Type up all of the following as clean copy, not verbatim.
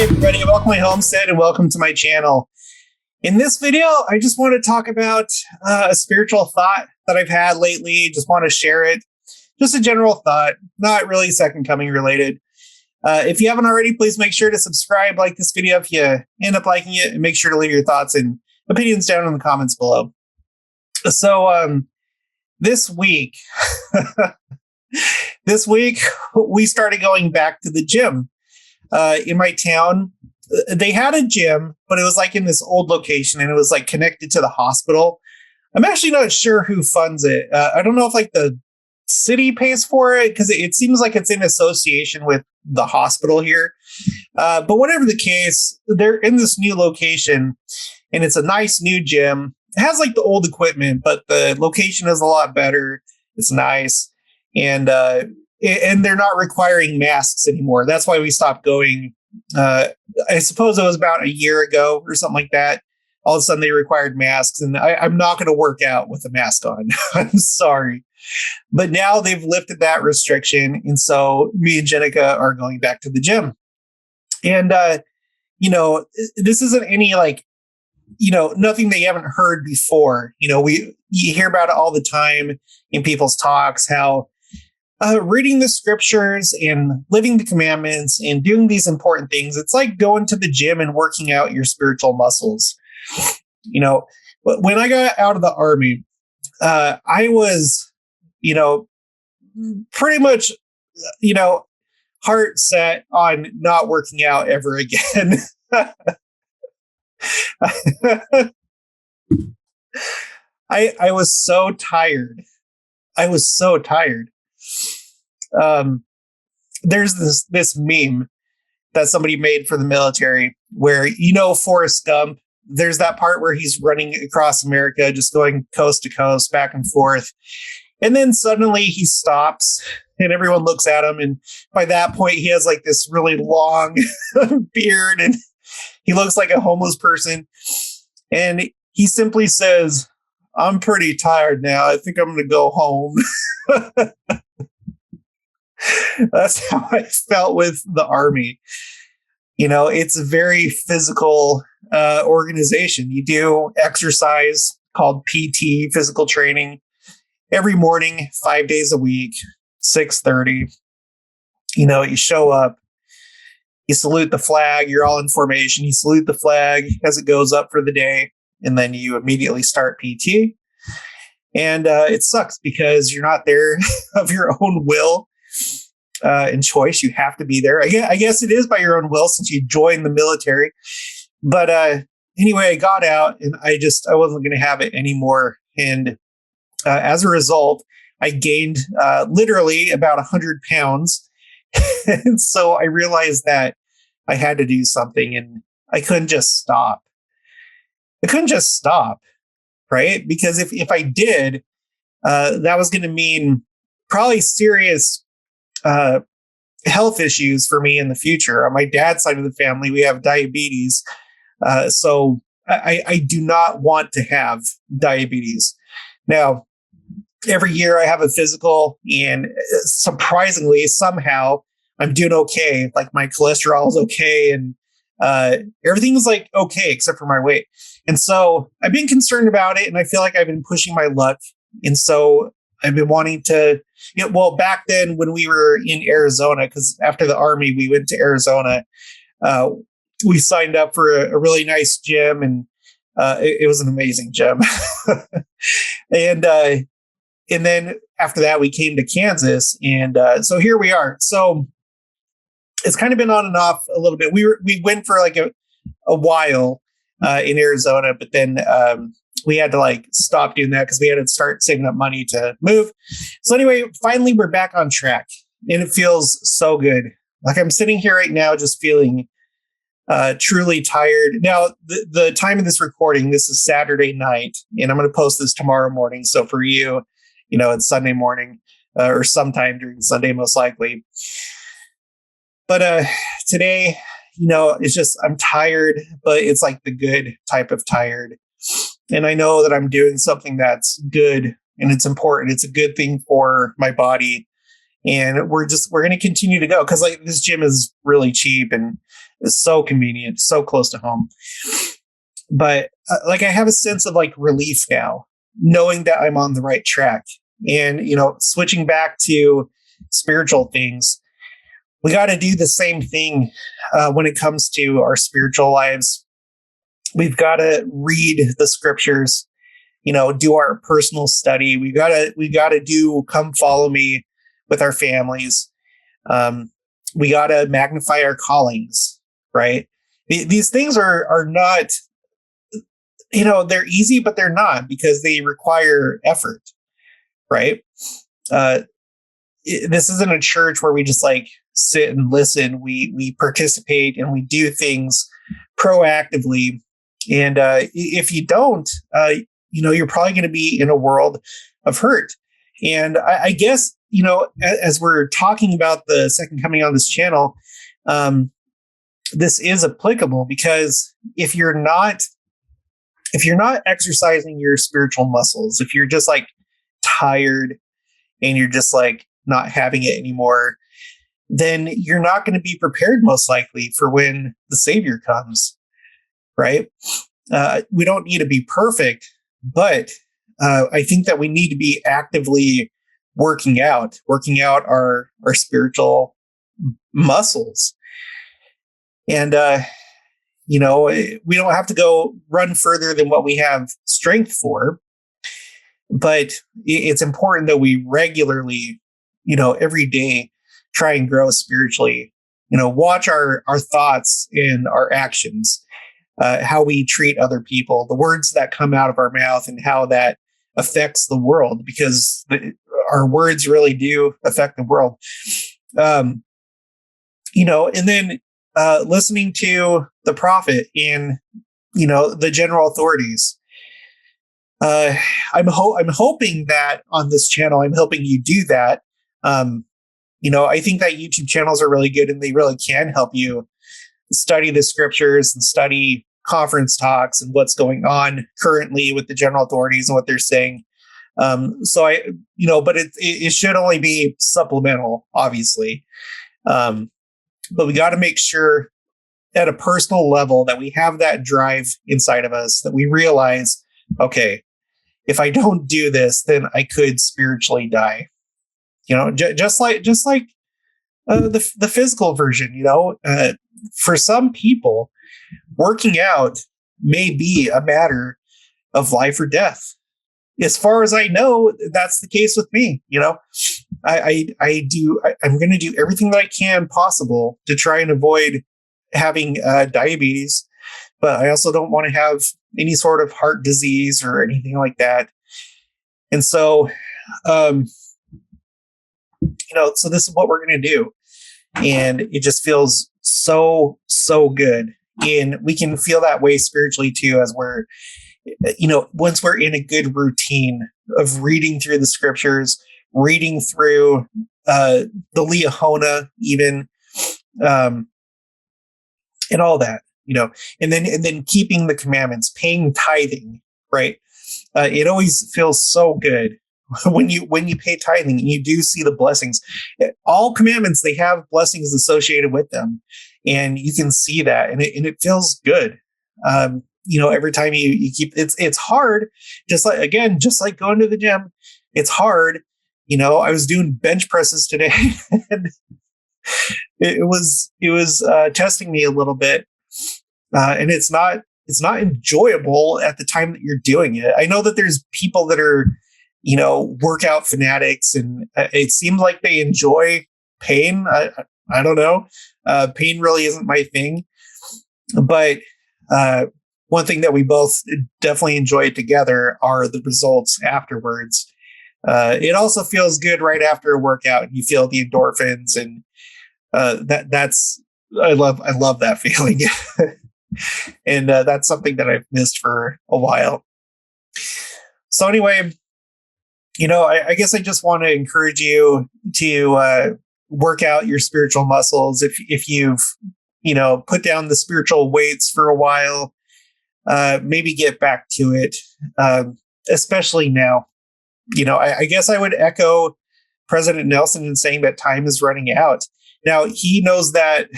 everybody, welcome to my homestead and welcome to my channel. In this video, I just want to talk about a spiritual thought that I've had lately. Just want to share it. Just a general thought, not really second coming related. If you haven't already, please make sure to subscribe, like this video if you end up liking it, and make sure to leave your thoughts and opinions down in the comments below. So this week, we started going back to the gym. In my town, they had a gym, but it was like in this old location and it was like connected to the hospital. I'm actually not sure who funds it. I don't know if like the city pays for it because it seems like it's in association with the hospital here. But whatever the case, they're in this new location and it's a nice new gym. It has like the old equipment, but the location is a lot better. It's nice. And they're not requiring masks anymore. That's why we stopped going. I suppose it was about a year ago or something like that. All of a sudden they required masks, and I'm not going to work out with a mask on. I'm sorry. But now they've lifted that restriction. And so me and Jenica are going back to the gym. And, this isn't any nothing they haven't heard before. You hear about it all the time in people's talks, how reading the scriptures and living the commandments and doing these important things, it's like going to the gym and working out your spiritual muscles. When I got out of the army, I was, pretty much, heart set on not working out ever again. I was so tired. There's this meme that somebody made for the military where, Forrest Gump, there's that part where he's running across America, just going coast to coast, back and forth. And then suddenly he stops and everyone looks at him. And by that point, he has like this really long beard and he looks like a homeless person. And he simply says, "I'm pretty tired now. I think I'm going to go home." That's how I felt with the Army. It's a very physical organization. You do exercise called PT, physical training, every morning, 5 days a week, 6:30. You show up, you salute the flag, you're all in formation, you salute the flag as it goes up for the day, and then you immediately start PT. And it sucks because you're not there of your own will and choice. You have to be there. I guess it is by your own will since you joined the military. But anyway, I got out and I wasn't going to have it anymore. And as a result, I gained literally about 100 pounds. And so I realized that I had to do something and I couldn't just stop. Right? Because if I did, that was going to mean probably serious health issues for me in the future. On my dad's side of the family, we have diabetes. So I do not want to have diabetes. Now, every year I have a physical, and surprisingly, somehow I'm doing okay. Like my cholesterol is okay, and everything's like okay except for my weight. And so I've been concerned about it, and I feel like I've been pushing my luck. And so I've been wanting to, back then when we were in Arizona, because after the Army, we went to Arizona. We signed up for a really nice gym, and it was an amazing gym. And then after that, we came to Kansas, and so here we are. So it's kind of been on and off a little bit. We went for like a while in Arizona, but then we had to stop doing that because we had to start saving up money to move. So anyway, finally we're back on track, and it feels so good. Like I'm sitting here right now, just feeling truly tired. Now, the time of this recording, this is Saturday night, and I'm going to post this tomorrow morning. So for you, it's Sunday morning or sometime during Sunday, most likely. But today, it's just, I'm tired, but it's like the good type of tired. And I know that I'm doing something that's good and it's important. It's a good thing for my body. And we're going to continue to go because this gym is really cheap and It's so convenient, so close to home. But like I have a sense of like relief now, knowing that I'm on the right track. And, switching back to spiritual things, we got to do the same thing when it comes to our spiritual lives. We've got to read the scriptures, do our personal study. We got to do come follow me with our families. We got to magnify our callings, right? These things are not, they're easy, but they're not, because they require effort, right? Uh, this isn't a church where we just like sit and listen. We participate and we do things proactively. And if you don't, you're probably going to be in a world of hurt. And I guess, as we're talking about the second coming on this channel, this is applicable, because if you're not exercising your spiritual muscles, if you're just like tired and you're just like not having it anymore, then you're not going to be prepared, most likely, for when the Savior comes, right? We don't need to be perfect, but I think that we need to be actively working out our spiritual muscles. And, we don't have to go run further than what we have strength for, but it's important that we regularly, every day, try and grow spiritually, watch our thoughts and our actions, how we treat other people, the words that come out of our mouth, and how that affects the world, because our words really do affect the world. And then listening to the prophet and, the general authorities. I'm hoping that on this channel, I'm helping you do that. I think that YouTube channels are really good, and they really can help you study the scriptures and study conference talks and what's going on currently with the general authorities and what they're saying. But it should only be supplemental, obviously. But we got to make sure at a personal level that we have that drive inside of us, that we realize, okay, if I don't do this, then I could spiritually die. Just like the physical version. For some people, working out may be a matter of life or death. As far as I know, that's the case with me. I'm going to do everything that I can possible to try and avoid having diabetes, but I also don't want to have any sort of heart disease or anything like that. And so, so this is what we're going to do. And it just feels so, so good. And we can feel that way spiritually too, as we're, once we're in a good routine of reading through the scriptures, reading through the Liahona, even, and all that, and then keeping the commandments, paying tithing, right? It always feels so good when you pay tithing and you do see the blessings. All commandments, they have blessings associated with them, and you can see that, and it feels good. Every time you keep, it's hard, just like going to the gym. It's hard. I was doing bench presses today and it was testing me a little bit. And it's not enjoyable at the time that you're doing it. I know that there's people that are, workout fanatics, and it seems like they enjoy pain. I don't know. Pain really isn't my thing, but, one thing that we both definitely enjoy together are the results afterwards. It also feels good right after a workout, and you feel the endorphins, and I love that feeling. And that's something that I've missed for a while. So anyway, I guess I just want to encourage you to work out your spiritual muscles. If you've put down the spiritual weights for a while, maybe get back to it, especially now. I guess I would echo President Nelson in saying that time is running out. Now, he knows that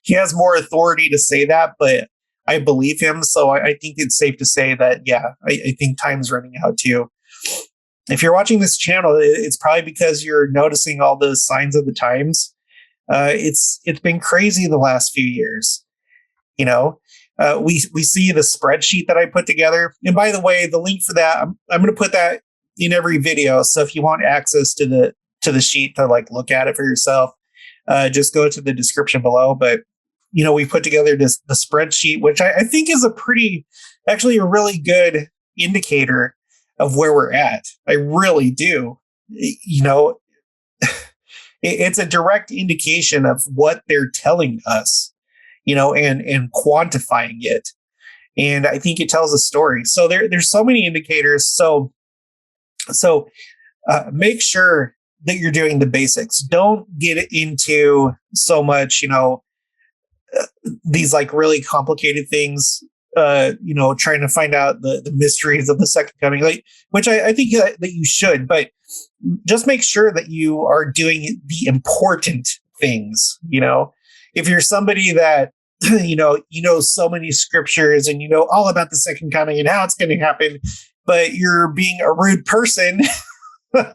he has more authority to say that, but I believe him. So I think it's safe to say that, yeah, I think time's running out too. If you're watching this channel, it's probably because you're noticing all the signs of the times. It's been crazy the last few years. You know, we see the spreadsheet that I put together. And by the way, the link for that, I'm going to put that in every video. So if you want access to the sheet to like look at it for yourself, just go to the description below. But we put together the spreadsheet, which I think is actually a really good indicator of where we're at. I really do. It's a direct indication of what they're telling us, and quantifying it. And I think it tells a story. So there's so many indicators. So make sure that you're doing the basics. Don't get into so much, these like really complicated things, trying to find out the mysteries of the second coming, which I think that you should, but just make sure that you are doing the important things. If you're somebody that, so many scriptures and all about the second coming and how it's going to happen, but you're being a rude person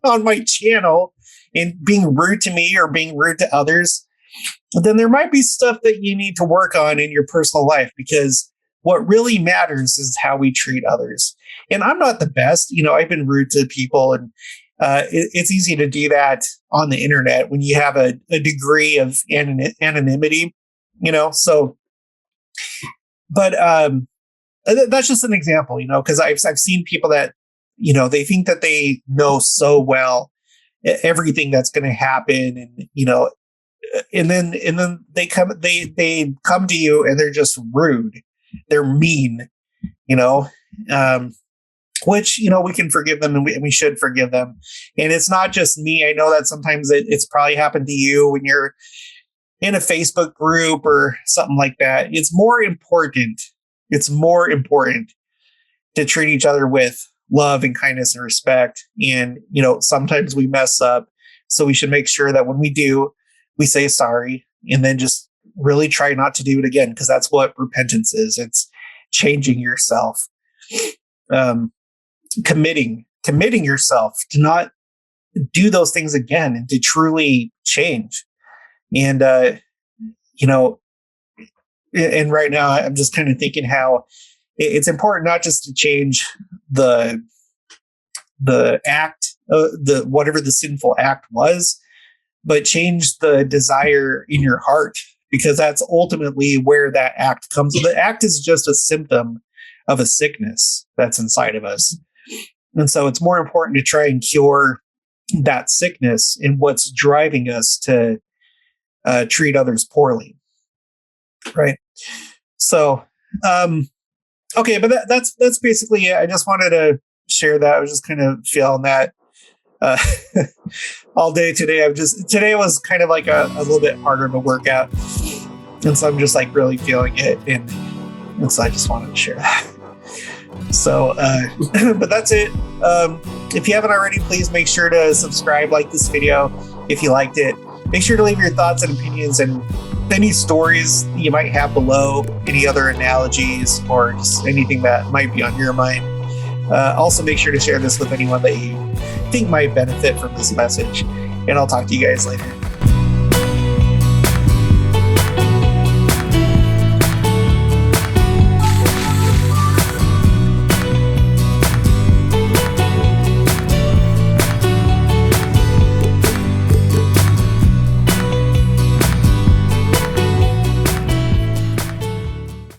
on my channel and being rude to me or being rude to others, then there might be stuff that you need to work on in your personal life, because what really matters is how we treat others. And I'm not the best. I've been rude to people, and it's easy to do that on the internet when you have a degree of anonymity, so, but that's just an example, because I've seen people that, they think that they know so well everything that's going to happen, and then they come to you and they're just rude. They're mean, which, we can forgive them, and we should forgive them. And it's not just me. I know that sometimes it's probably happened to you when you're in a Facebook group or something like that. It's more important to treat each other with love and kindness and respect. And, sometimes we mess up. So we should make sure that when we do, we say sorry, and then just really try not to do it again, because that's what repentance is. It's changing yourself, committing yourself to not do those things again and to truly change. And, and right now I'm just kind of thinking how it's important not just to change the act, whatever the sinful act was, but change the desire in your heart, because that's ultimately where that act comes. The act is just a symptom of a sickness that's inside of us. And so it's more important to try and cure that sickness and what's driving us to treat others poorly. Right. So, okay, but that's basically it. I just wanted to share that. I was just kind of feeling that all day today. Today was kind of like a little bit harder of a workout. And so I'm just like really feeling it. And so I just wanted to share that. So, but that's it. If you haven't already, please make sure to subscribe, like this video if you liked it. Make sure to leave your thoughts and opinions and any stories you might have below, any other analogies, or just anything that might be on your mind. Also, make sure to share this with anyone that you think might benefit from this message. And I'll talk to you guys later.